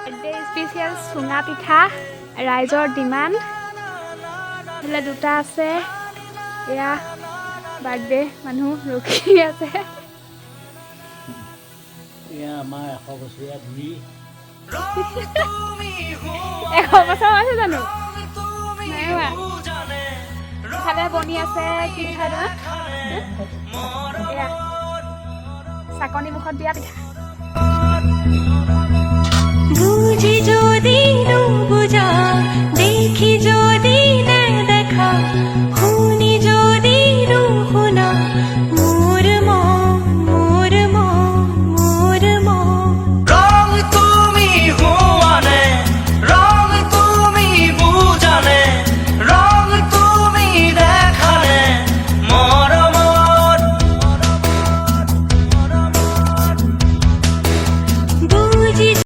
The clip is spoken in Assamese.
বাৰ্থডে স্পেচিয়েল চুঙা পিঠা ৰাইজৰ ডিমাণ্ড এইফালে দুটা আছে এয়া বাৰ্থডে মানুহ ৰখি আছে এয়া আমাৰ 100 বছৰীয়া ধুৰি 100 বছৰ আছে জানো ইফালে বনি আছে কি পিঠা এয়া চাকনি মুখত দিয়া পিঠা